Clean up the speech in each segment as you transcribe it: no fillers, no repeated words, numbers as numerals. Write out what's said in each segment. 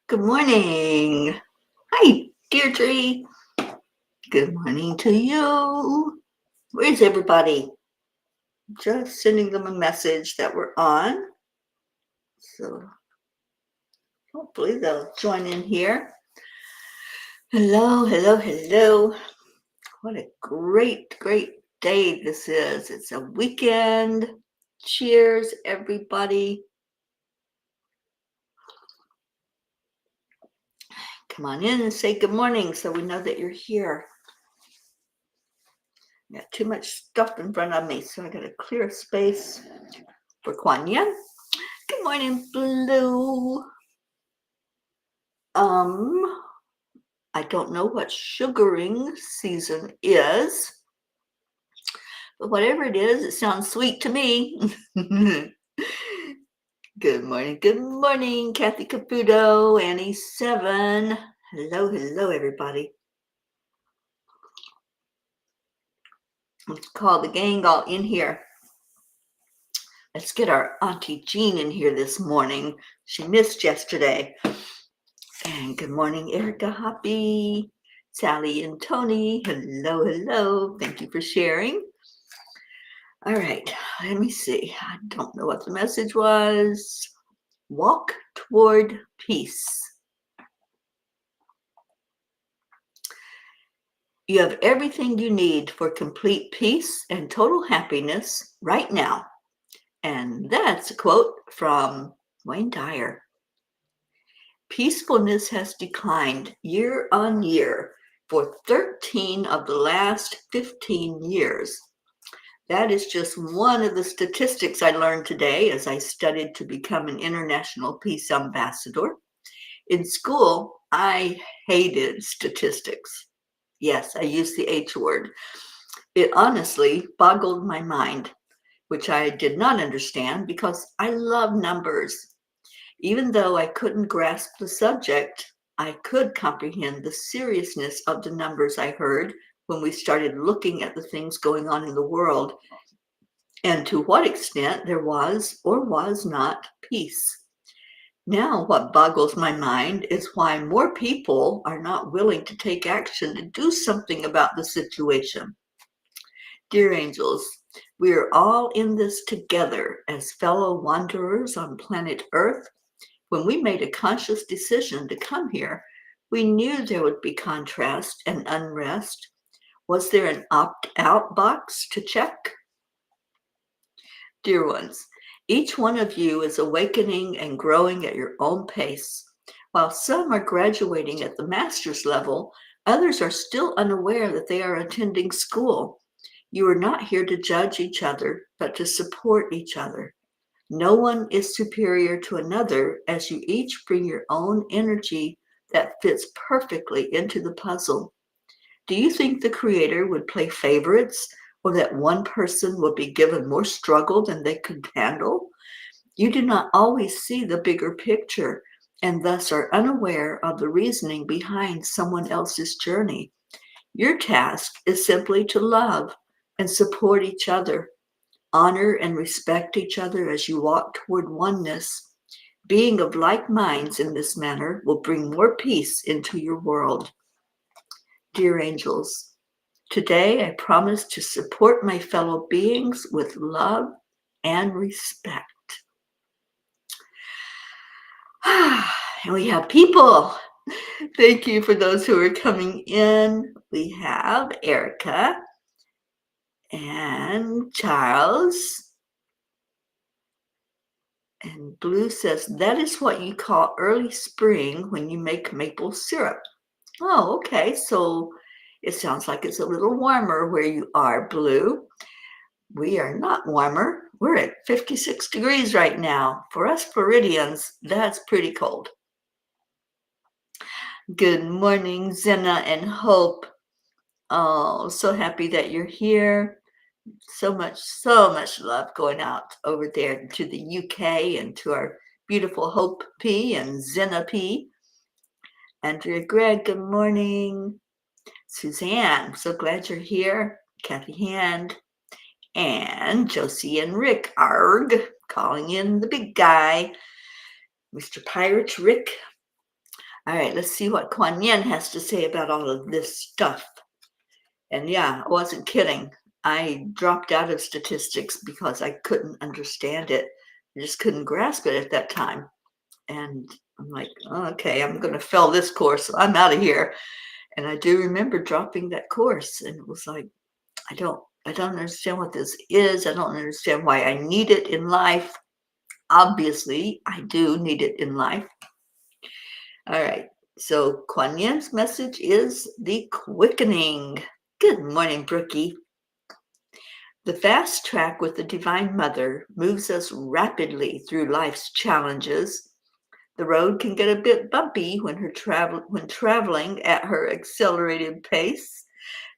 Good morning. Hi, Deirdre. Good morning to you. Where's everybody? Just sending them a message that we're on. So hopefully they'll join in here. Hello, hello, hello. What a great day this is. It's a weekend. Cheers, everybody. Come on in and say good morning so we know that you're here. Got too much stuff in front of me, so I got to clear space for Kuan Yin. Good morning, Blue. I don't know what sugaring season is, but whatever it is, it sounds sweet to me. Good morning, Kathy Caputo, Annie 7. Hello, everybody. Let's call the gang all in here. Let's get our Auntie Jean in here this morning. She missed yesterday. And good morning, Erica Hoppy, Sally and Tony. Hello. Thank you for sharing. All right, let me see. I don't know what the message was. Walk toward peace. You have everything you need for complete peace and total happiness right now. And that's a quote from Wayne Dyer. Peacefulness has declined year on year for 13 of the last 15 years. That is just one of the statistics I learned today as I studied to become an international peace ambassador. In school, I hated statistics. Yes, I used the H word. It honestly boggled my mind, which I did not understand because I love numbers. Even though I couldn't grasp the subject, I could comprehend the seriousness of the numbers I heard when we started looking at the things going on in the world and to what extent there was or was not peace. Now, what boggles my mind is why more people are not willing to take action to do something about the situation. Dear angels, we are all in this together as fellow wanderers on planet Earth. When we made a conscious decision to come here, we knew there would be contrast and unrest. Was there an opt-out box to check? Dear ones, each one of you is awakening and growing at your own pace. While some are graduating at the master's level, others are still unaware that they are attending school. You are not here to judge each other, but to support each other. No one is superior to another as you each bring your own energy that fits perfectly into the puzzle. Do you think the Creator would play favorites or that one person would be given more struggle than they could handle? You do not always see the bigger picture and thus are unaware of the reasoning behind someone else's journey. Your task is simply to love and support each other. Honor and respect each other as you walk toward oneness. Being of like minds in this manner will bring more peace into your world. Dear angels, today I promise to support my fellow beings with love and respect. And we have people. Thank you for those who are coming in. We have Erica and Charles. And Blue says, that is what you call early spring when you make maple syrup. Oh, okay. So it sounds like it's a little warmer where you are, Blue. We are not warmer. We're at 56 degrees right now. For us Floridians, that's pretty cold. Good morning, Zena and Hope. Oh, so happy that you're here. So much love going out over there to the UK and to our beautiful Hope P and Zena P. Andrea Gregg, good morning. Suzanne, so glad you're here. Kathy Hand. And Josie and Rick, arg, calling in the big guy. Mr. Pirate Rick. All right, let's see what Kuan Yin has to say about all of this stuff. And yeah, I wasn't kidding. I dropped out of statistics because I couldn't understand it. I just couldn't grasp it at that time. And I'm like, oh, okay, I'm going to fail this course. I'm out of here. And I do remember dropping that course, and it was like, I don't understand what this is. I don't understand why I need it in life. Obviously, I do need it in life. All right. So Kuan Yin's message is the quickening. Good morning, Brookie. The fast track with the Divine Mother moves us rapidly through life's challenges. The road can get a bit bumpy when traveling at her accelerated pace,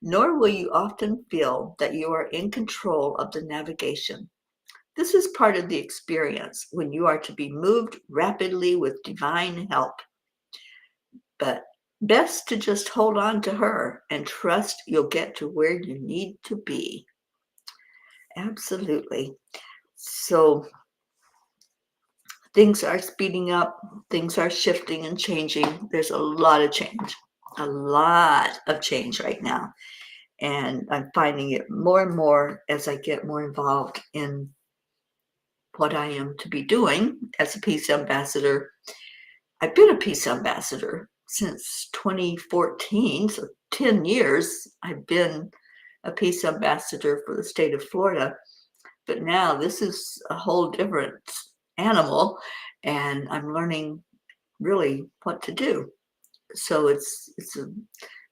nor will you often feel that you are in control of the navigation. This is part of the experience when you are to be moved rapidly with divine help. But best to just hold on to her and trust you'll get to where you need to be. Absolutely. So things are speeding up, things are shifting and changing. There's a lot of change right now. And I'm finding it more and more as I get more involved in what I am to be doing as a peace ambassador. I've been a peace ambassador since 2014, so 10 years I've been a peace ambassador for the state of Florida. But now this is a whole different animal, and I'm learning really what to do. So it's a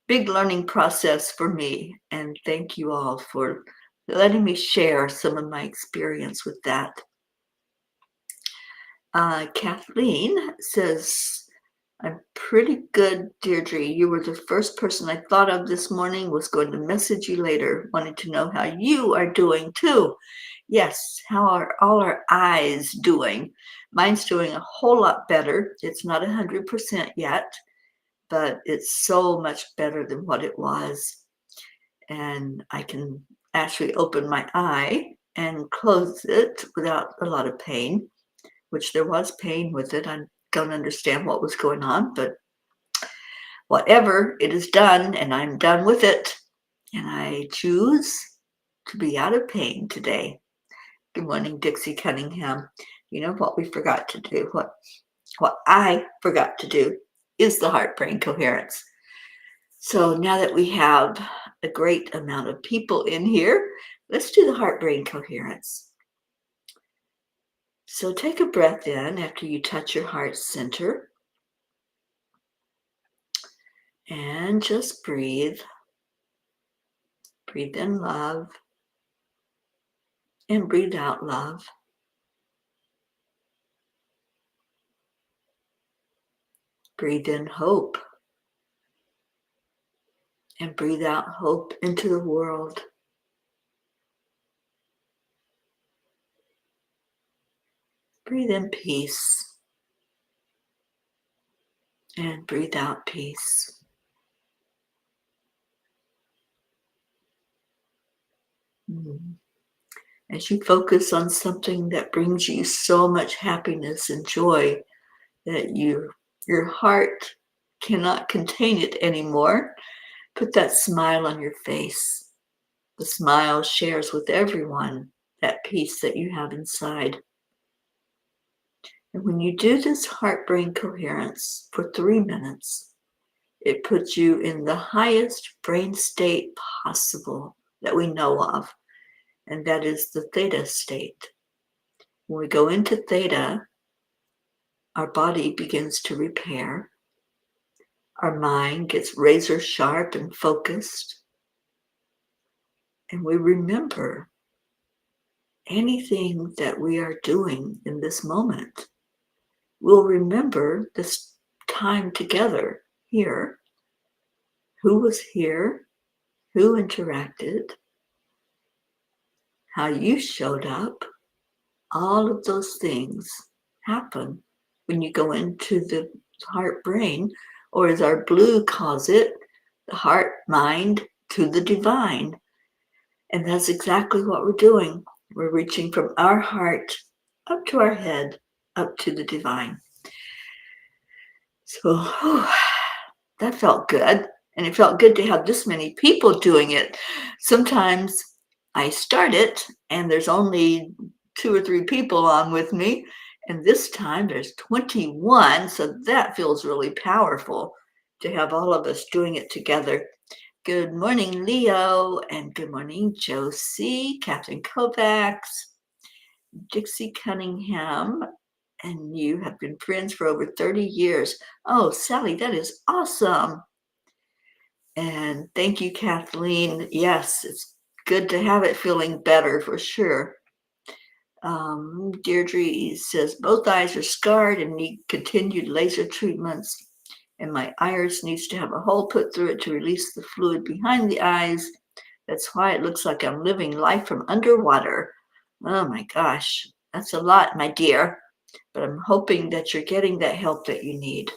big learning process for me, and thank you all for letting me share some of my experience with that. Kathleen says, I'm pretty good, Deirdre. You were the first person I thought of this morning. Was going to message you later. Wanted to know how you are doing too. Yes, how are all our eyes doing? Mine's doing a whole lot better. It's not 100% yet, but it's so much better than what it was. And I can actually open my eye and close it without a lot of pain, which there was pain with it. I don't understand what was going on, but whatever, it is done, and I'm done with it. And I choose to be out of pain today. Good morning, Dixie Cunningham. You know what we forgot to do? What I forgot to do is the heart brain coherence. So now that we have a great amount of people in here, let's do the heart brain coherence. So take a breath in after you touch your heart center. And just breathe. Breathe in love. And breathe out love. Breathe in hope. And breathe out hope into the world. Breathe in peace. And breathe out peace. As you focus on something that brings you so much happiness and joy that your heart cannot contain it anymore, put that smile on your face. The smile shares with everyone that peace that you have inside. And when you do this heart-brain coherence for 3 minutes, it puts you in the highest brain state possible that we know of, and that is the theta state. When we go into theta, our body begins to repair. Our mind gets razor sharp and focused. And we remember anything that we are doing in this moment. We'll remember this time together here. Who was here? Who interacted? How you showed up? All of those things happen when you go into the heart brain, or as our blue calls it, the heart mind to the divine. And that's exactly what we're doing. We're reaching from our heart up to our head, up to the divine. So that felt good. And it felt good to have this many people doing it. Sometimes I start it and there's only 2 or 3 people on with me. And this time there's 21. So that feels really powerful to have all of us doing it together. Good morning, Leo, and good morning, Josie, Catherine Kovacs, Dixie Cunningham, and you have been friends for over 30 years. Oh, Sally, that is awesome. And thank you, Kathleen. Yes, it's good to have it feeling better for sure. Deirdre says, both eyes are scarred and need continued laser treatments. And my iris needs to have a hole put through it to release the fluid behind the eyes. That's why it looks like I'm living life from underwater. Oh my gosh, that's a lot, my dear. But I'm hoping that you're getting that help that you need.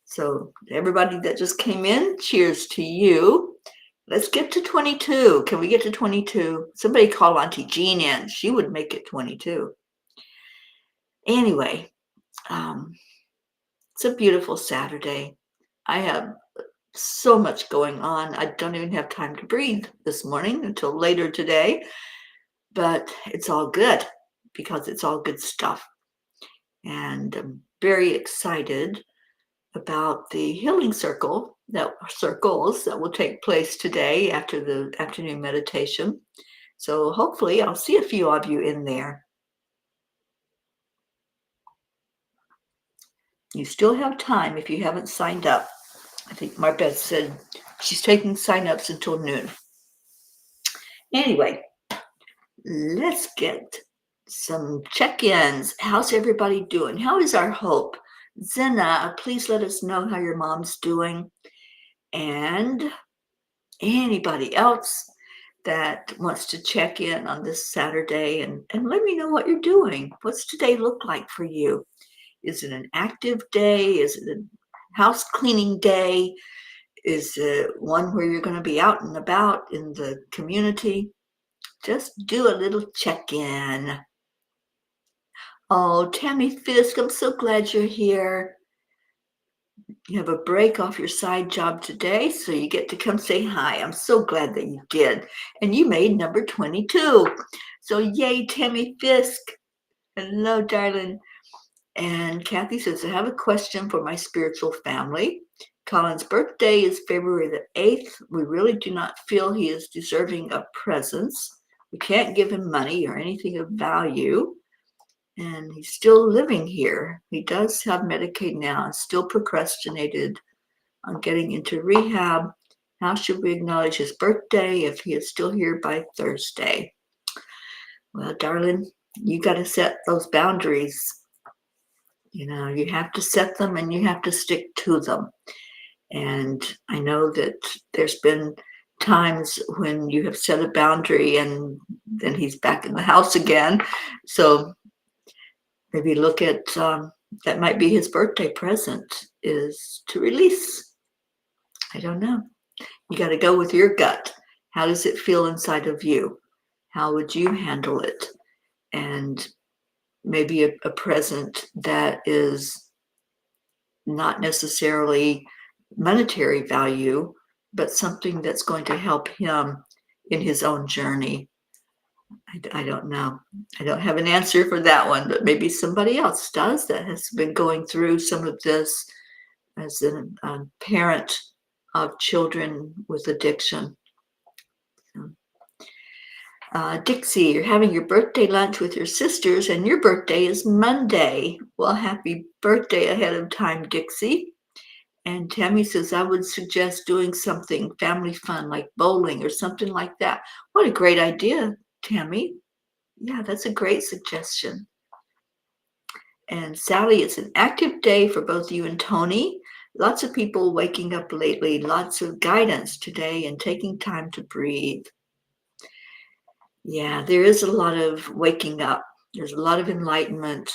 So everybody that just came in, cheers to you. Let's get to 22. Can we get to 22? Somebody call Auntie Jean in. She would make it 22. Anyway, it's a beautiful Saturday. I have so much going on. I don't even have time to breathe this morning until later today. But it's all good because it's all good stuff. And I'm very excited about the healing circles that will take place today after the afternoon meditation. So hopefully I'll see a few of you in there. You still have time if you haven't signed up. I think Marbeth said she's taking sign-ups until noon. Anyway, let's get some check-ins. How's everybody doing? How is our hope? Zena, please let us know how your mom's doing. And anybody else that wants to check in on this Saturday and let me know what you're doing. What's today look like for you? Is it an active day? Is it a house cleaning day? Is it one where you're going to be out and about in the community? Just do a little check-in. Oh, Tammy Fisk, I'm so glad you're here. You have a break off your side job today, so you get to come say hi. I'm so glad that you did. And you made number 22. So yay, Tammy Fisk. Hello, darling. And Kathy says, I have a question for my spiritual family. Colin's birthday is February the 8th. We really do not feel he is deserving of presents. We can't give him money or anything of value. And he's still living here. He does have Medicaid now and still procrastinated on getting into rehab. How should we acknowledge his birthday if he is still here by Thursday? Well, darling, you got to set those boundaries. You know, you have to set them and you have to stick to them. And I know that there's been times when you have set a boundary and then he's back in the house again. So maybe look at that might be his birthday present, is to release. I don't know. You got to go with your gut. How does it feel inside of you? How would you handle it? And maybe a present that is not necessarily monetary value, but something that's going to help him in his own journey. I don't know. I don't have an answer for that one, but maybe somebody else does that has been going through some of this as a parent of children with addiction. Dixie, you're having your birthday lunch with your sisters and your birthday is Monday. Well, happy birthday ahead of time, Dixie. And Tammy says, I would suggest doing something family fun like bowling or something like that. What a great idea, Tammy. Yeah, that's a great suggestion. And Sally, it's an active day for both you and Tony. Lots of people waking up lately, lots of guidance today and taking time to breathe. Yeah, there is a lot of waking up. There's a lot of enlightenment.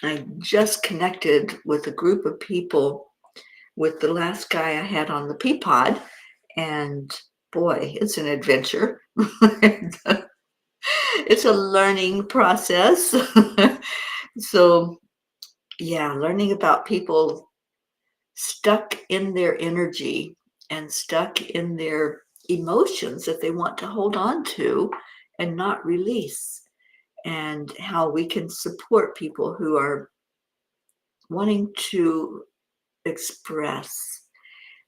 I just connected with a group of people with the last guy I had on the Peapod, and boy, it's an adventure. It's a learning process. So Yeah, learning about people stuck in their energy and stuck in their emotions that they want to hold on to and not release, and how we can support people who are wanting to express.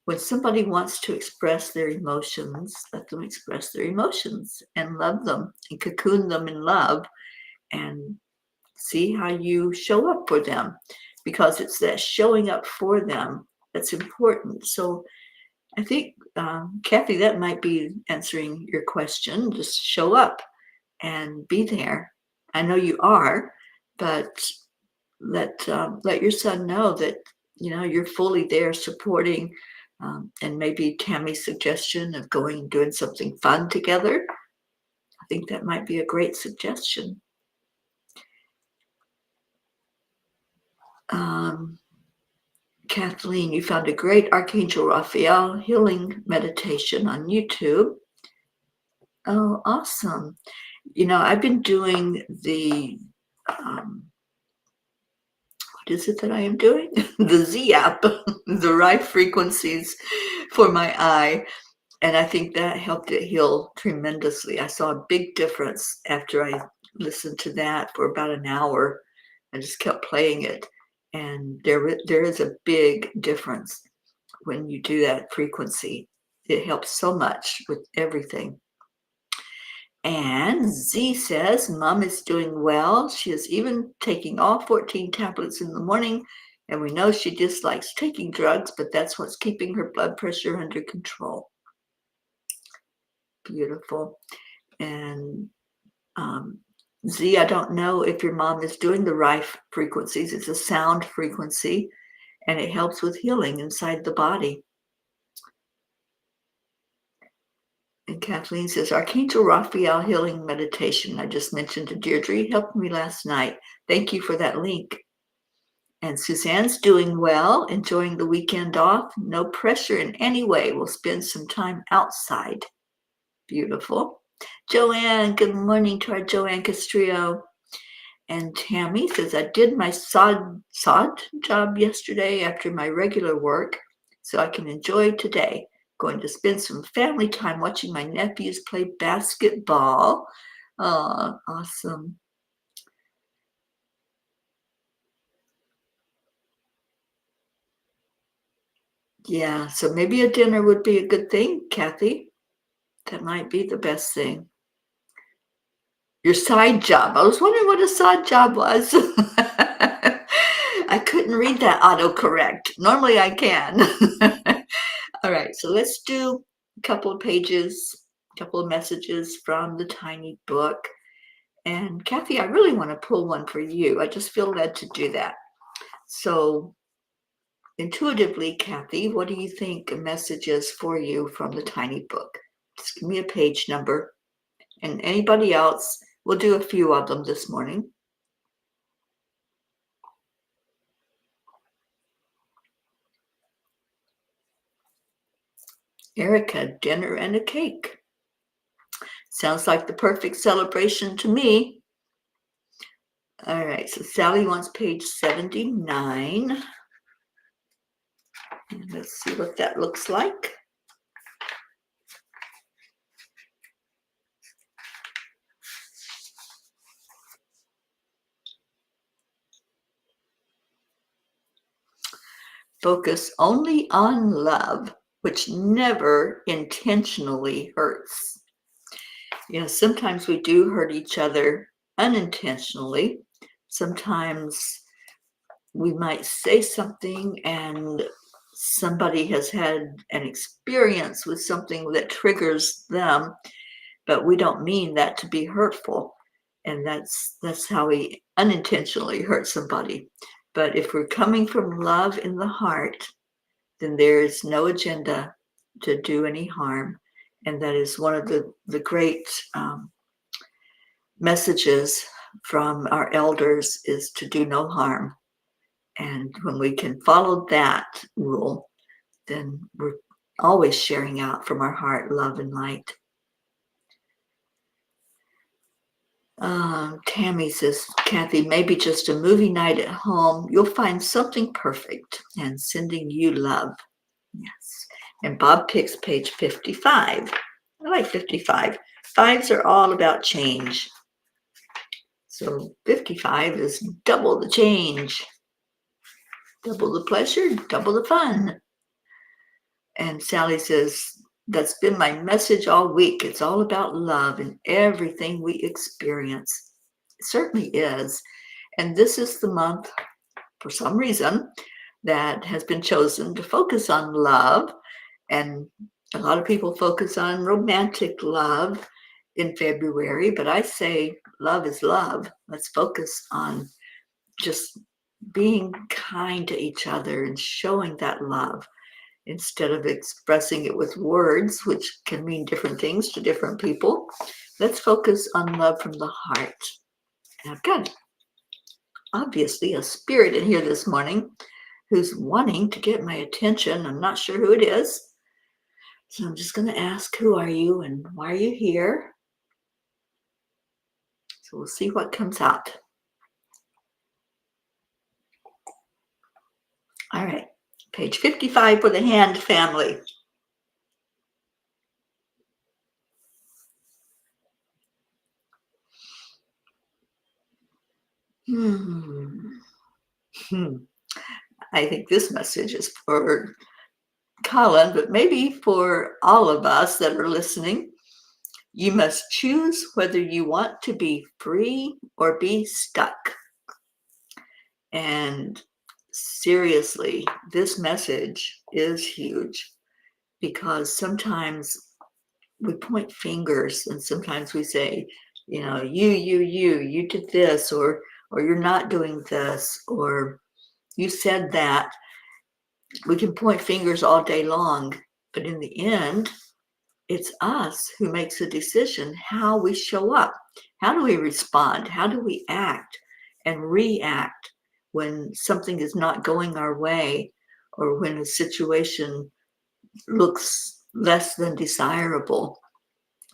When somebody wants to express their emotions, let them express their emotions and love them and cocoon them in love, and see how you show up for them, because it's that showing up for them that's important. So I think, Kathy, that might be answering your question. Just show up and be there. I know you are, but let your son know that you're fully there supporting, and maybe Tammy's suggestion of going and doing something fun together. I think that might be a great suggestion. Kathleen, you found a great Archangel Raphael healing meditation on YouTube. Oh, awesome. I've been doing the, what is it that I am doing? The Z app, the right frequencies for my eye. And I think that helped it heal tremendously. I saw a big difference after I listened to that for about an hour. I just kept playing it. And there is a big difference when you do that frequency. It helps so much with everything. And Z says, Mom is doing well. She is even taking all 14 tablets in the morning. And we know she dislikes taking drugs, but that's what's keeping her blood pressure under control. Beautiful. And Z, I don't know if your mom is doing the right frequencies. It's a sound frequency, and it helps with healing inside the body. And Kathleen says, Archangel Raphael healing meditation I just mentioned to Deirdre helped me last night. Thank you for that link. And Suzanne's doing well, enjoying the weekend off. No pressure in any way. We'll spend some time outside. Beautiful. Joanne, good morning to our Joanne Castrillo. And Tammy says, I did my sod job yesterday after my regular work, so I can enjoy today. Going to spend some family time watching my nephews play basketball. Oh, awesome. Yeah, so maybe a dinner would be a good thing, Kathy. That might be the best thing. Your side job. I was wondering what a side job was. I couldn't read that autocorrect. Normally I can. All right, so let's do a couple of pages, a couple of messages from the tiny book. And Kathy, I really want to pull one for you. I just feel led to do that. So intuitively, Kathy, what do you think a message is for you from the tiny book? Just give me a page number. And anybody else, we'll do a few of them this morning. Erica, dinner and a cake. Sounds like the perfect celebration to me. All right, so Sally wants page 79. Let's see what that looks like. Focus only on love, which never intentionally hurts. Sometimes we do hurt each other unintentionally. Sometimes we might say something and somebody has had an experience with something that triggers them, but we don't mean that to be hurtful. And that's how we unintentionally hurt somebody. But if we're coming from love in the heart, then there is no agenda to do any harm. And that is one of the great messages from our elders, is to do no harm. And when we can follow that rule, then we're always sharing out from our heart love and light. Tammy says, Kathy, maybe just a movie night at home. You'll find something perfect, and sending you love. Yes. And Bob picks page 55. I like 55. Fives are all about change. So 55 is double the change, double the pleasure, double the fun. And Sally says, that's been my message all week. It's all about love in everything we experience. It certainly is. And this is the month, for some reason, that has been chosen to focus on love. And a lot of people focus on romantic love in February, but I say love is love. Let's focus on just being kind to each other and showing that love instead of expressing it with words, which can mean different things to different people. Let's focus on love from the heart. And I've got obviously a spirit in here this morning who's wanting to get my attention. I'm not sure who it is. So I'm just going to ask, who are you and why are you here? So we'll see what comes out. All right, page 55 for the hand family. I think this message is for Colin, but maybe for all of us that are listening. You must choose whether you want to be free or be stuck. And seriously, this message is huge because sometimes we point fingers and sometimes we say, you know, you did this, or you're not doing this, or you said that. We can point fingers all day long, but in the end, it's us who makes a decision how we show up. How do we respond? How do we act and react when something is not going our way or when a situation looks less than desirable?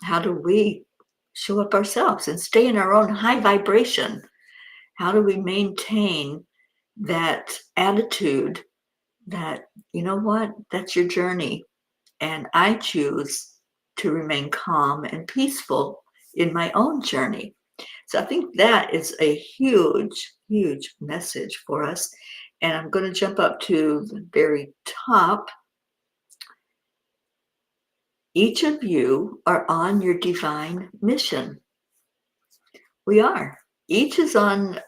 How do we show up ourselves and stay in our own high vibration? How do we maintain that attitude that, you know what, that's your journey, and I choose to remain calm and peaceful in my own journey. So I think that is a huge, huge message for us. And I'm going to jump up to the very top. Each of you are on your divine mission. We are. Each is on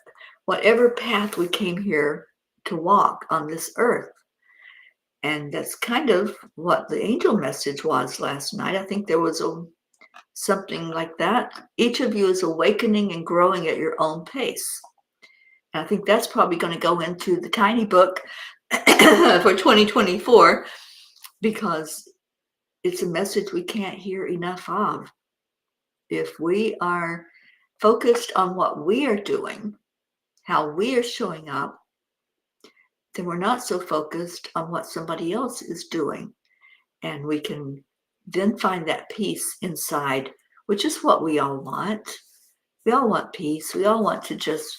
whatever path we came here to walk on this earth. And that's kind of what the angel message was last night. I think there was something like that. Each of you is awakening and growing at your own pace. And I think that's probably going to go into the tiny book for 2024 because it's a message we can't hear enough of. If we are focused on what we are doing, how we are showing up, then we're not so focused on what somebody else is doing. And we can then find that peace inside, which is what we all want. We all want peace. We all want to just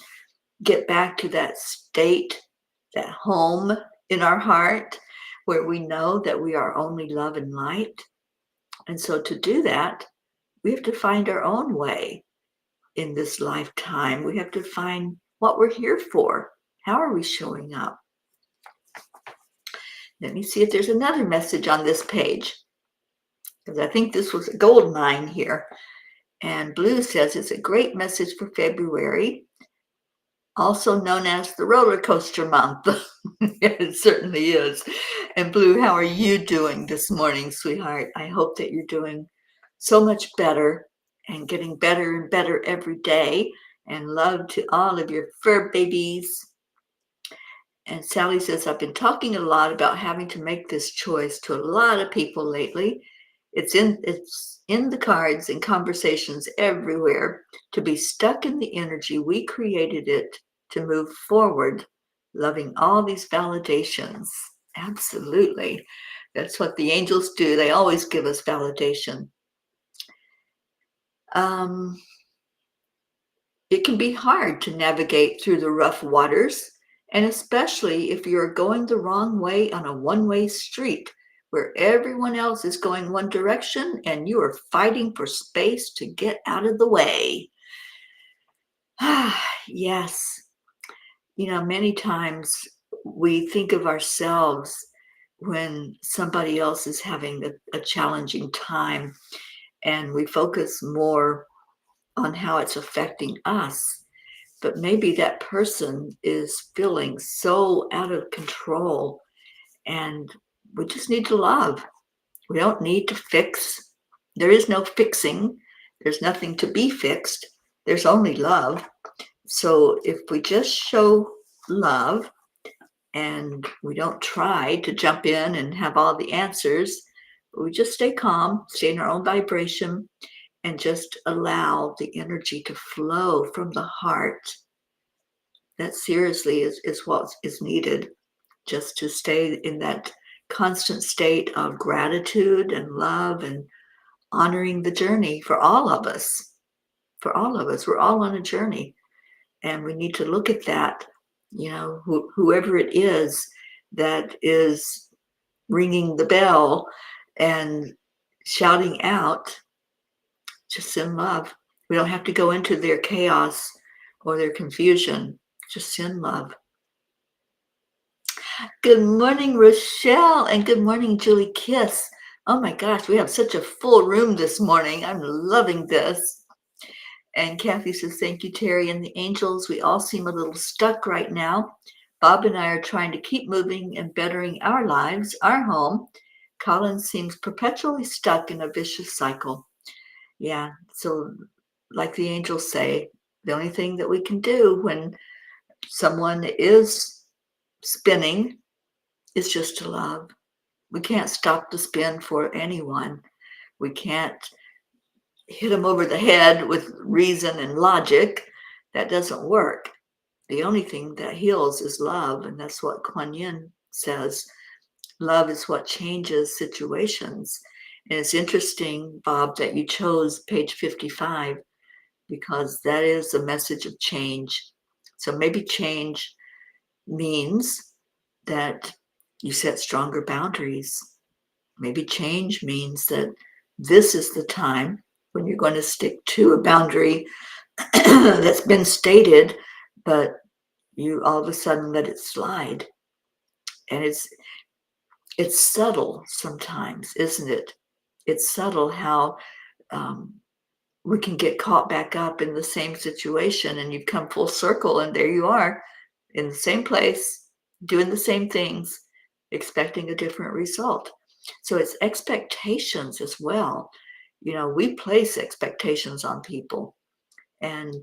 get back to that state, that home in our heart, where we know that we are only love and light. And so to do that, we have to find our own way in this lifetime. We have to find what we're here for. How are we showing up? Let me see if there's another message on this page, because I think this was a gold mine here. And Blue says it's a great message for February, also known as the roller coaster month. It certainly is. And Blue, how are you doing this morning, sweetheart? I hope that you're doing so much better and getting better and better every day. And love to all of your fur babies. And Sally says, I've been talking a lot about having to make this choice to a lot of people lately. It's in the cards and conversations everywhere to be stuck in the energy we created it to move forward, loving all these validations. Absolutely. That's what the angels do. They always give us validation. It can be hard to navigate through the rough waters, and especially if you're going the wrong way on a one-way street where everyone else is going one direction and you are fighting for space to get out of the way. Yes. Many times we think of ourselves when somebody else is having a challenging time, and we focus more on how it's affecting us. But maybe that person is feeling so out of control, and we just need to love. We don't need to fix. There is no fixing. There's nothing to be fixed. There's only love. So if we just show love and we don't try to jump in and have all the answers, but we just stay calm, stay in our own vibration, and just allow the energy to flow from the heart. That seriously is what is needed, just to stay in that constant state of gratitude and love and honoring the journey for all of us. For all of us, we're all on a journey, and we need to look at that. Whoever it is that is ringing the bell and shouting out, just send love. We don't have to go into their chaos or their confusion. Just send love. Good morning, Rochelle, and good morning, Julie Kiss. Oh my gosh, we have such a full room this morning. I'm loving this. And Kathy says, thank you, Teri and the angels. We all seem a little stuck right now. Bob and I are trying to keep moving and bettering our lives, our home. Colin seems perpetually stuck in a vicious cycle. Yeah, so like the angels say, the only thing that we can do when someone is spinning is just to love. We can't stop the spin for anyone. We can't hit them over the head with reason and logic. That doesn't work. The only thing that heals is love, and that's what Kuan Yin says. Love is what changes situations. And it's interesting, Bob, that you chose page 55, because that is a message of change. So maybe change means that you set stronger boundaries. Maybe change means that this is the time when you're going to stick to a boundary that's been stated, but you all of a sudden let it slide. And it's subtle sometimes, isn't it? It's subtle how we can get caught back up in the same situation, and you've come full circle, and there you are in the same place, doing the same things, expecting a different result. So it's expectations as well. We place expectations on people, and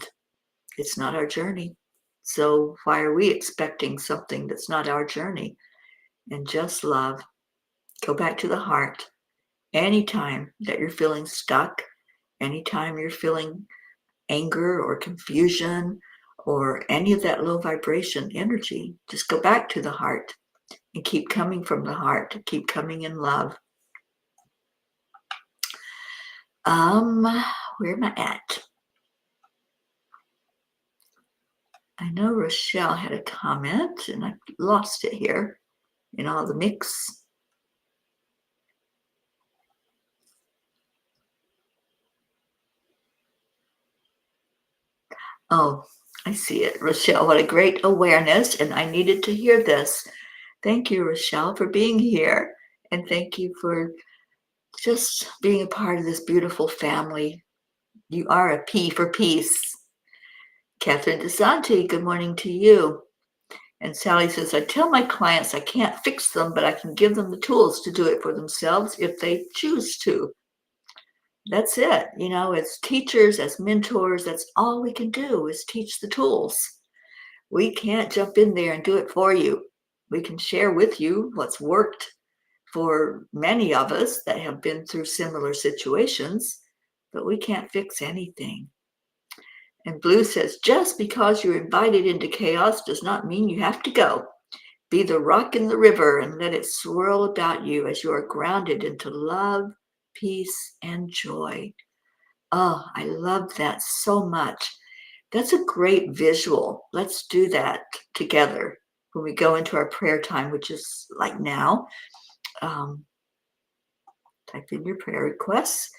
it's not our journey. So why are we expecting something that's not our journey? And just love. Go back to the heart. Anytime that you're feeling stuck, anytime you're feeling anger or confusion or any of that low vibration energy, just go back to the heart and keep coming from the heart. Keep coming in love. Where am I at? I know Rochelle had a comment and I lost it here in all the mix. Oh, I see it. Rochelle, what a great awareness. And I needed to hear this. Thank you, Rochelle, for being here. And thank you for just being a part of this beautiful family. You are a P for peace. Catherine DeSanti, good morning to you. And Sally says, I tell my clients I can't fix them, but I can give them the tools to do it for themselves if they choose to. That's it. As teachers, as mentors, that's all we can do is teach the tools. We can't jump in there and do it for you. We can share with you what's worked for many of us that have been through similar situations, but we can't fix anything. And Blue says, just because you're invited into chaos does not mean you have to go. Be the rock in the river and let it swirl about you as you are grounded into love, peace, and joy. Oh, I love that so much. That's a great visual. Let's do that together when we go into our prayer time, which is like now. Um, type in your prayer requests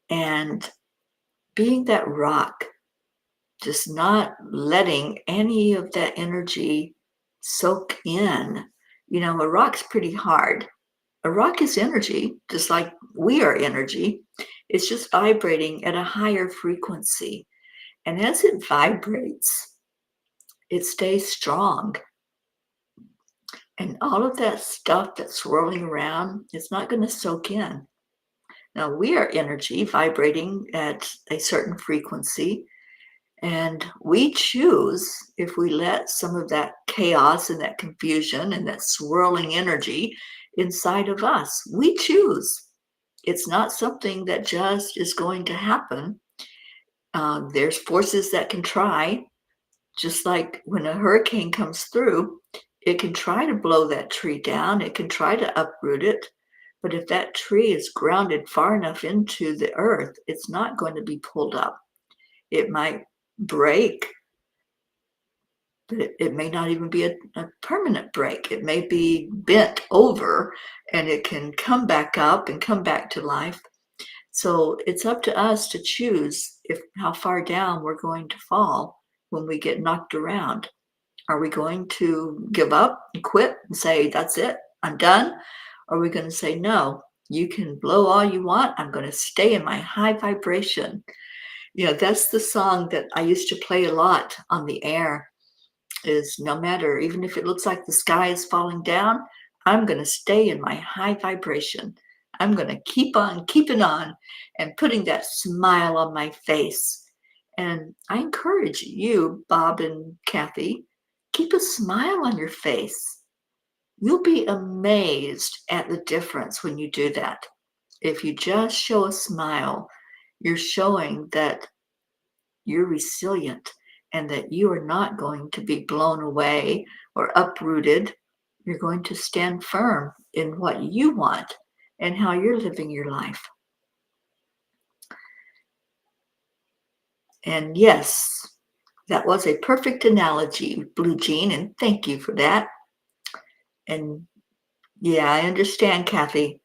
and being that rock, just not letting any of that energy soak in. You know, a rock's pretty hard. A rock is energy, just like we are energy. It's just vibrating at a higher frequency. And as it vibrates, it stays strong. And all of that stuff that's swirling around, it's not going to soak in. Now, we are energy vibrating at a certain frequency, and we choose if we let some of that chaos and that confusion and that swirling energy inside of us. We choose. It's not something that just is going to happen. There's forces that can try, just like when a hurricane comes through, it can try to blow that tree down, it can try to uproot it. But if that tree is grounded far enough into the earth, it's not going to be pulled up. It might break, but it may not even be a permanent break. It may be bent over and it can come back up and come back to life. So it's up to us to choose how far down we're going to fall when we get knocked around. Are we going to give up and quit and say, that's it, I'm done? Or are we going to say, no, you can blow all you want. I'm going to stay in my high vibration. You know, that's the song that I used to play a lot on the air, is no matter, even if it looks like the sky is falling down, I'm going to stay in my high vibration. I'm going to keep on keeping on and putting that smile on my face. And I encourage you, Bob and Kathy, keep a smile on your face. You'll be amazed at the difference when you do that. If you just show a smile, you're showing that you're resilient and that you are not going to be blown away or uprooted. You're going to stand firm in what you want and how you're living your life. And yes, that was a perfect analogy, Blue Jean, and thank you for that. And yeah, I understand, Kathy.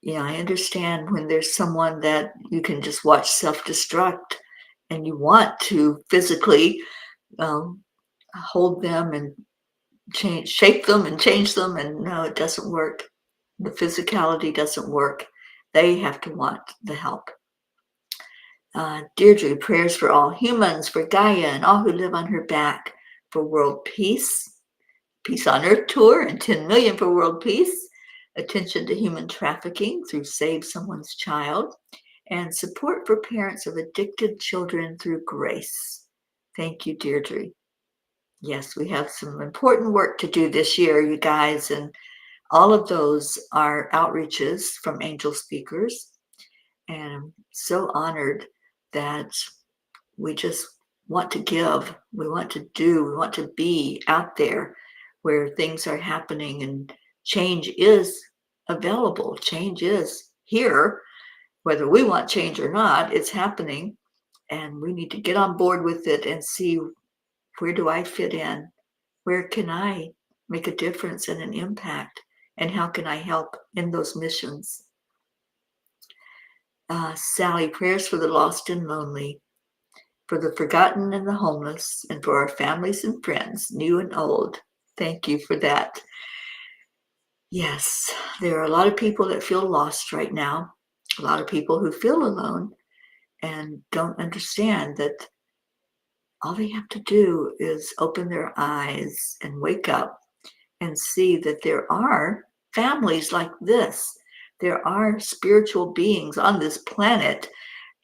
Yeah, I understand when there's someone that you can just watch self-destruct and you want to physically hold them and shape them and change them, and no, it doesn't work. The physicality doesn't work. They have to want the help. Deirdre, prayers for all humans, for Gaia and all who live on her back, for world peace, Peace on Earth tour, and 10 million for world peace, attention to human trafficking through Save Someone's Child, and support for parents of addicted children through Grace. Thank you, Deirdre. Yes, we have some important work to do this year, you guys, and all of those are outreaches from angel speakers. And I'm so honored that we just want to give, we want to do, we want to be out there where things are happening and change is available. Change is here. Whether we want change or not, it's happening. And we need to get on board with it and see, where do I fit in? Where can I make a difference and an impact? And how can I help in those missions? Sally, prayers for the lost and lonely, for the forgotten and the homeless, and for our families and friends, new and old. Thank you for that. Yes, there are a lot of people that feel lost right now, a lot of people who feel alone and don't understand that all they have to do is open their eyes and wake up and see that there are families like this. There are spiritual beings on this planet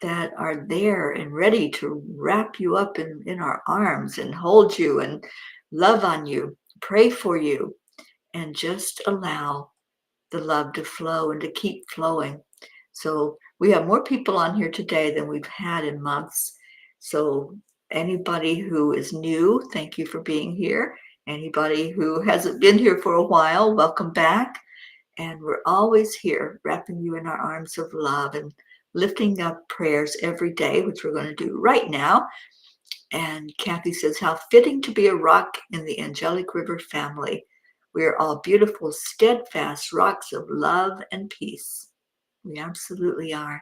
that are there and ready to wrap you up in our arms and hold you and love on you, pray for you, and just allow the love to flow and to keep flowing. So we have more people on here today than we've had in months. So anybody who is new, thank you for being here. Anybody who hasn't been here for a while, welcome back. And we're always here, wrapping you in our arms of love and lifting up prayers every day, which we're going to do right now. And Kathy says, how fitting to be a rock in the Angelic River family. We are all beautiful, steadfast rocks of love and peace. We absolutely are.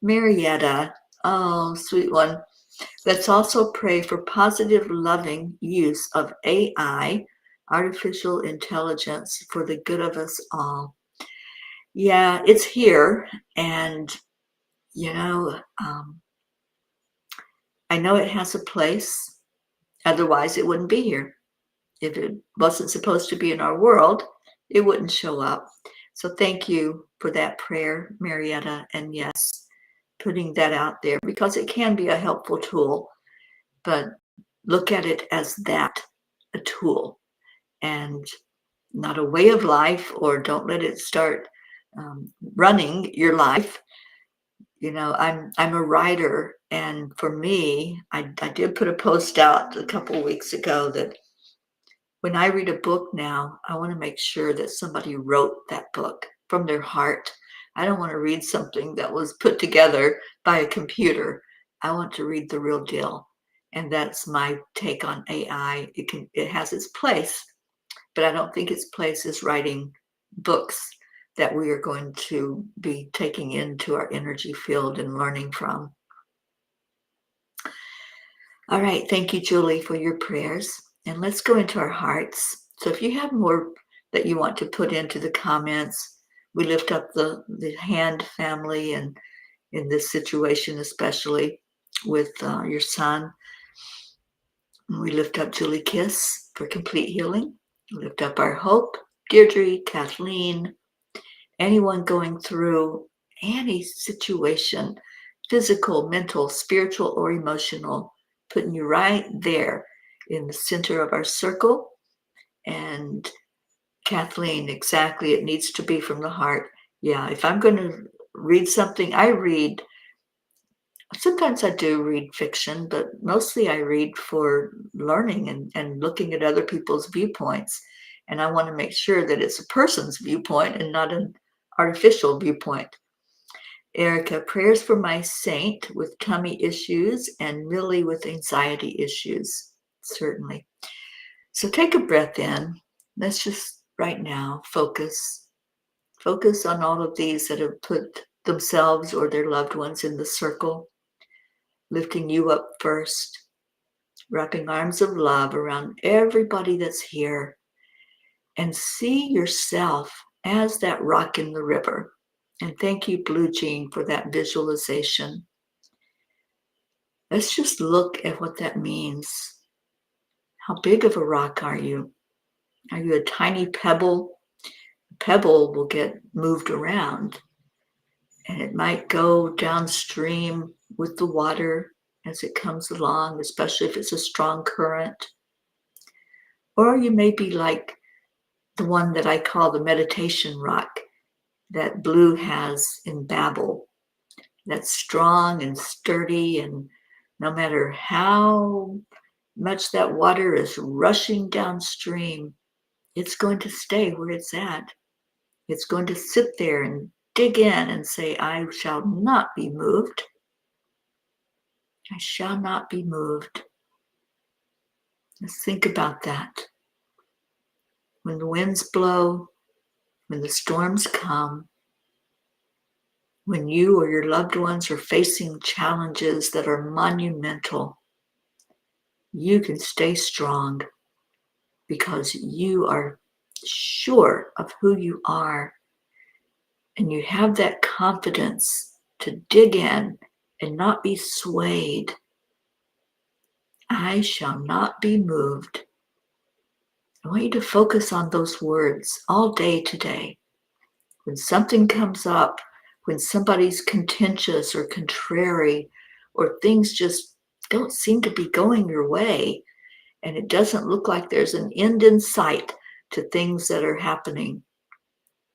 Marietta, oh, sweet one. Let's also pray for positive, loving use of AI, artificial intelligence, for the good of us all. Yeah, it's here. And, I know it has a place. Otherwise, it wouldn't be here. If it wasn't supposed to be in our world, it wouldn't show up. So thank you for that prayer, Marietta. And yes, putting that out there, because it can be a helpful tool, but look at it as that, a tool, and not a way of life, or don't let it start running your life. I'm a writer, and for me, I did put a post out a couple of weeks ago that when I read a book now, I want to make sure that somebody wrote that book from their heart. I don't want to read something that was put together by a computer. I want to read the real deal. And that's my take on AI. It has its place, but I don't think its place is writing books that we are going to be taking into our energy field and learning from. All right. Thank you, Julie, for your prayers. And let's go into our hearts. So if you have more that you want to put into the comments, we lift up the Hand family, and in this situation, especially with your son. We lift up Julie Kiss for complete healing. We lift up our Hope, Deirdre, Kathleen, anyone going through any situation, physical, mental, spiritual, or emotional, putting you right there in the center of our circle. And Kathleen, exactly, it needs to be from the heart. Yeah, if I'm going to read something, sometimes I do read fiction, but mostly I read for learning and looking at other people's viewpoints. And I want to make sure that it's a person's viewpoint and not an artificial viewpoint. Erica, prayers for my saint with tummy issues and Millie with anxiety issues. Certainly. So take a breath in. Let's just right now focus. Focus on all of these that have put themselves or their loved ones in the circle, lifting you up first, wrapping arms of love around everybody that's here, and see yourself as that rock in the river. And thank you, Blue Jean, for that visualization. Let's just look at what that means. How big of a rock are you? Are you a tiny pebble? A pebble will get moved around, and it might go downstream with the water as it comes along, especially if it's a strong current. Or you may be like the one that I call the meditation rock that Blue has in Babel. That's strong and sturdy, and no matter how much that water is rushing downstream, it's going to stay where it's at. It's going to sit there and dig in and say, I shall not be moved. I shall not be moved. Let's think about that. When the winds blow, when the storms come, when you or your loved ones are facing challenges that are monumental, you can stay strong because you are sure of who you are, and you have that confidence to dig in and not be swayed. I shall not be moved. I want you to focus on those words all day today. When something comes up, when somebody's contentious or contrary, or things just don't seem to be going your way, and it doesn't look like there's an end in sight to things that are happening,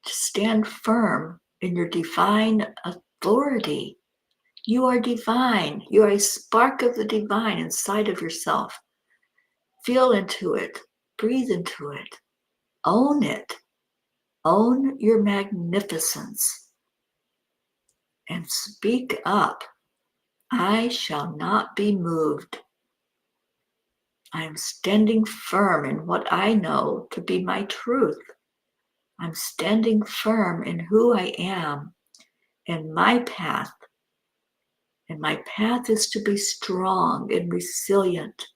just stand firm in your divine authority. You are divine. You are a spark of the divine inside of yourself. Feel into it. Breathe into it. Own it. Own your magnificence. And speak up. I shall not be moved. I am standing firm in what I know to be my truth. I'm standing firm in who I am and my path. And my path is to be strong and resilient.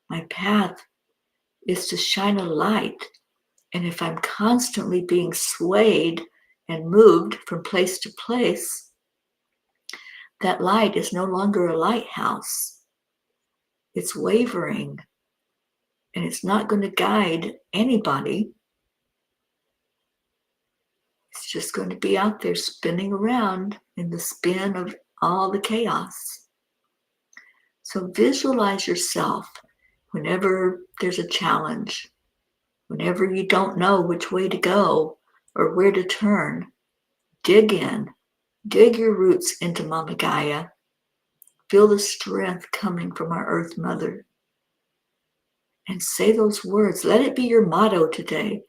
My path is to shine a light. And if I'm constantly being swayed and moved from place to place, that light is no longer a lighthouse. It's wavering, and it's not going to guide anybody. It's just going to be out there spinning around in the spin of all the chaos. So visualize yourself whenever there's a challenge, whenever you don't know which way to go or where to turn. Dig in, dig your roots into Mama Gaia. Feel the strength coming from our Earth Mother. And say those words. Let it be your motto today.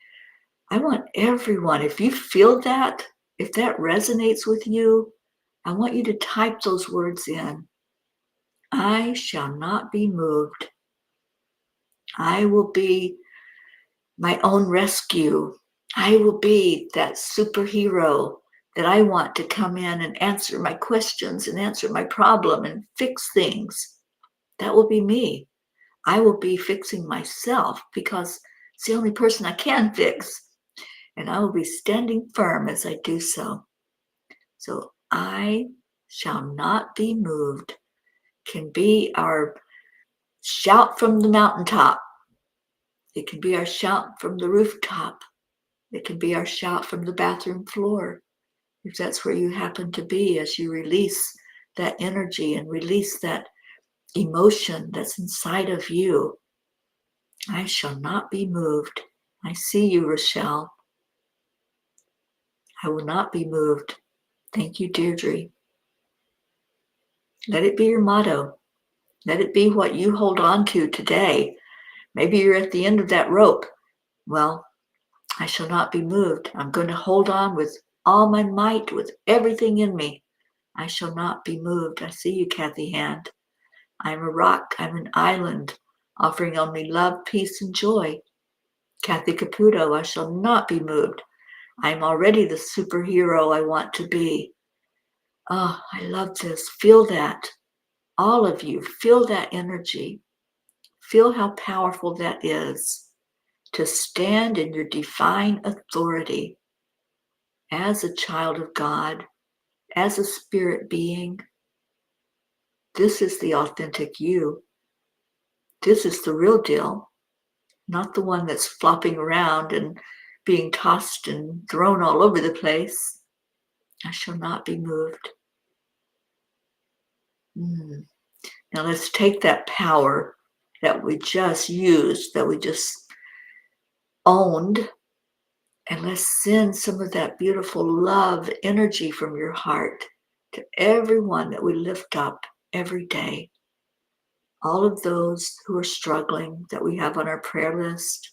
I want everyone, if you feel that, if that resonates with you, I want you to type those words in. I shall not be moved. I will be my own rescue. I will be that superhero that I want to come in and answer my questions and answer my problem and fix things. That will be me. I will be fixing myself because it's the only person I can fix. And I will be standing firm as I do so. So I shall not be moved can be our shout from the mountaintop. It can be our shout from the rooftop. It can be our shout from the bathroom floor. If that's where you happen to be as you release that energy and release that emotion that's inside of you. I shall not be moved. I see you, Rochelle. I will not be moved. Thank you, Deirdre. Let it be your motto. Let it be what you hold on to today. Maybe you're at the end of that rope. Well, I shall not be moved. I'm going to hold on with all my might, with everything in me. I shall not be moved. I see you, Kathy Hand. I'm a rock. I'm an island, offering only love, peace, and joy. Kathy Caputo, I shall not be moved. I'm already the superhero I want to be. Oh, I love this. Feel that. All of you, feel that energy. Feel how powerful that is to stand in your divine authority as a child of God, as a spirit being. This is the authentic you. This is the real deal, not the one that's flopping around and being tossed and thrown all over the place. I shall not be moved. Now let's take that power that we just used, that we just owned, and let's send some of that beautiful love energy from your heart to everyone that we lift up every day. All of those who are struggling that we have on our prayer list,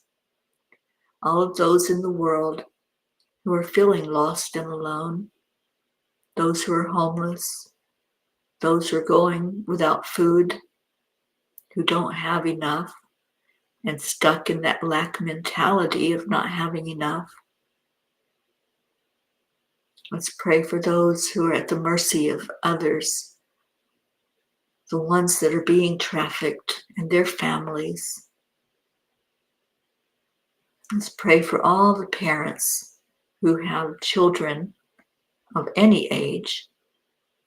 all of those in the world who are feeling lost and alone, those who are homeless, those who are going without food, who don't have enough and stuck in that lack mentality of not having enough. Let's pray for those who are at the mercy of others, the ones that are being trafficked and their families. Let's pray for all the parents who have children of any age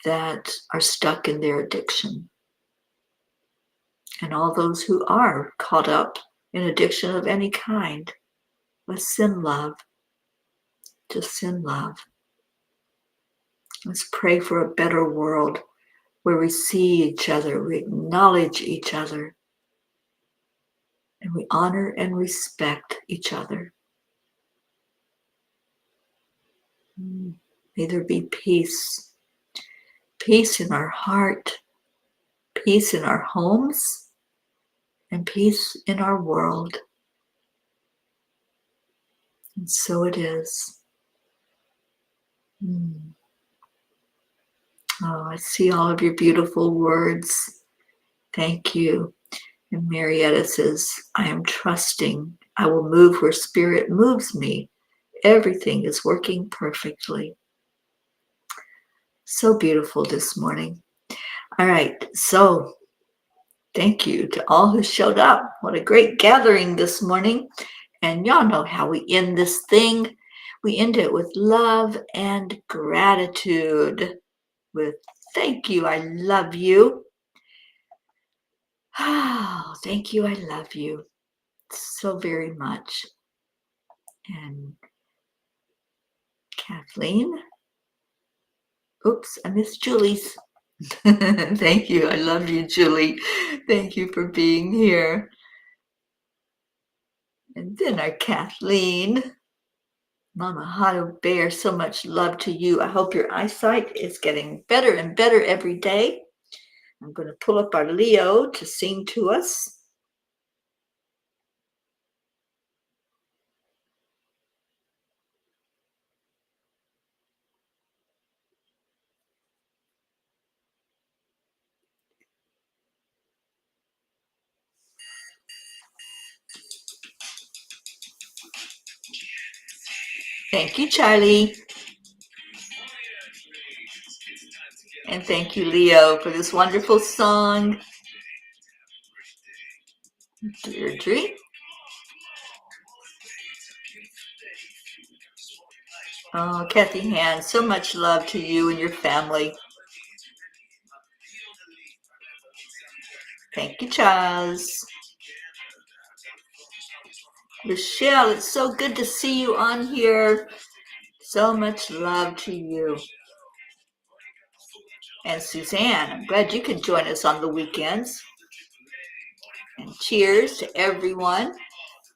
that are stuck in their addiction, and all those who are caught up in addiction of any kind. Let's send love. Just send love. Let's pray for a better world where we see each other, we acknowledge each other, and we honor and respect each other. May there be peace. Peace in our heart, peace in our homes, and peace in our world. And so it is. Oh, I see all of your beautiful words. Thank you. And Marietta says, I am trusting. I will move where spirit moves me. Everything is working perfectly. So beautiful this morning. All right, so thank you to all who showed up. What a great gathering this morning. And y'all know how we end this thing. We end it with love and gratitude. With thank you, I love you. Oh, thank you, I love you so very much. And Kathleen, oops, I missed Julie's. Thank you, I love you, Julie. Thank you for being here. And then our Kathleen. Mama Hado Bear, so much love to you. I hope your eyesight is getting better and better every day. I'm going to pull up our Leo to sing to us. Thank you, Charlie. And thank you, Leo, for this wonderful song. Deirdre. Oh, Kathy Hand, so much love to you and your family. Thank you, Charles. Michelle, it's so good to see you on here. So much love to you. And Suzanne, I'm glad you can join us on the weekends. And cheers to everyone.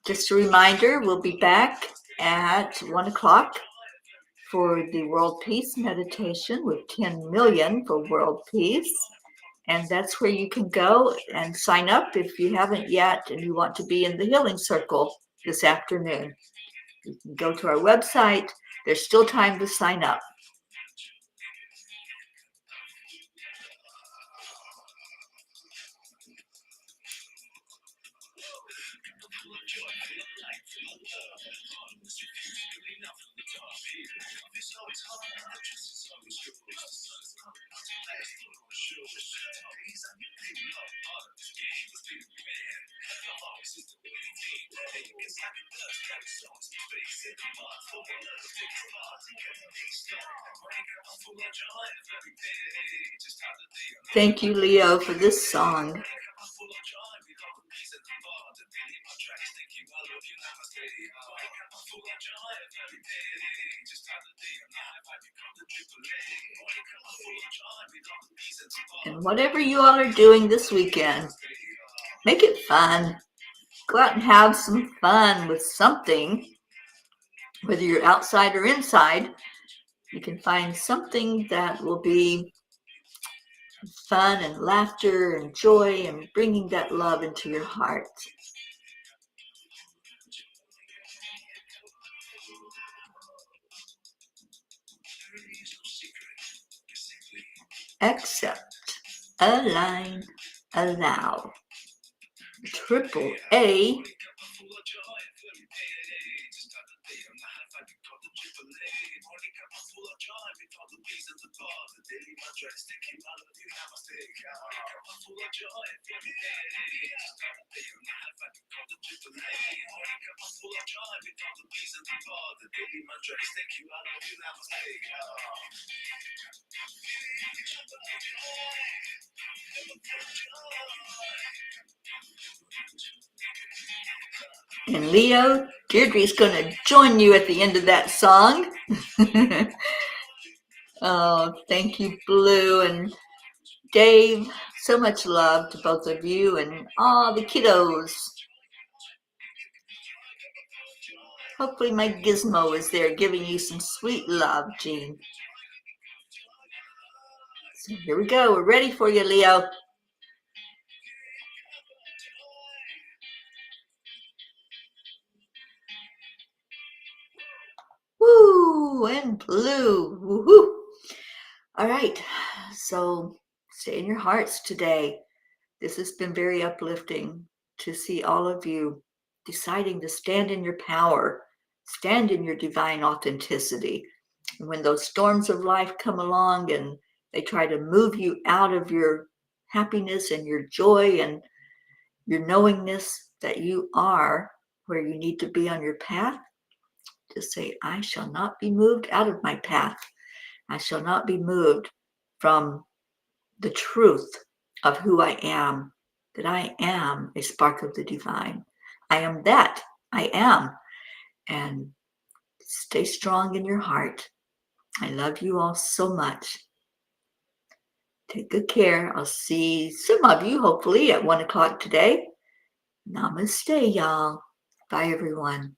Just a reminder, we'll be back at 1 o'clock for the World Peace Meditation with 10 million for world peace. And that's where you can go and sign up if you haven't yet and you want to be in the healing circle this afternoon. You can go to our website. There's still time to sign up. Thank you, Leo, for this song. And whatever you all are doing this weekend, make it fun. Go out and have some fun with something. Whether you're outside or inside, you can find something that will be fun and laughter and joy and bringing that love into your heart. Accept, align, allow. Triple A. And Leo, Deirdre's going to join you at the end of that song. Oh, thank you, Blue and Dave. So much love to both of you and all the kiddos. Hopefully my gizmo is there giving you some sweet love, Jean. So here we go. We're ready for you, Leo. Woo, and Blue. Woohoo. All right. So stay in your hearts today. This has been very uplifting to see all of you deciding to stand in your power, stand in your divine authenticity. And when those storms of life come along and they try to move you out of your happiness and your joy and your knowingness that you are where you need to be on your path, just say, I shall not be moved out of my path. I shall not be moved from the truth of who I am, that I am a spark of the divine. I am that. I am. And stay strong in your heart. I love you all so much. Take good care. I'll see some of you, hopefully, at 1 o'clock today. Namaste, y'all. Bye, everyone.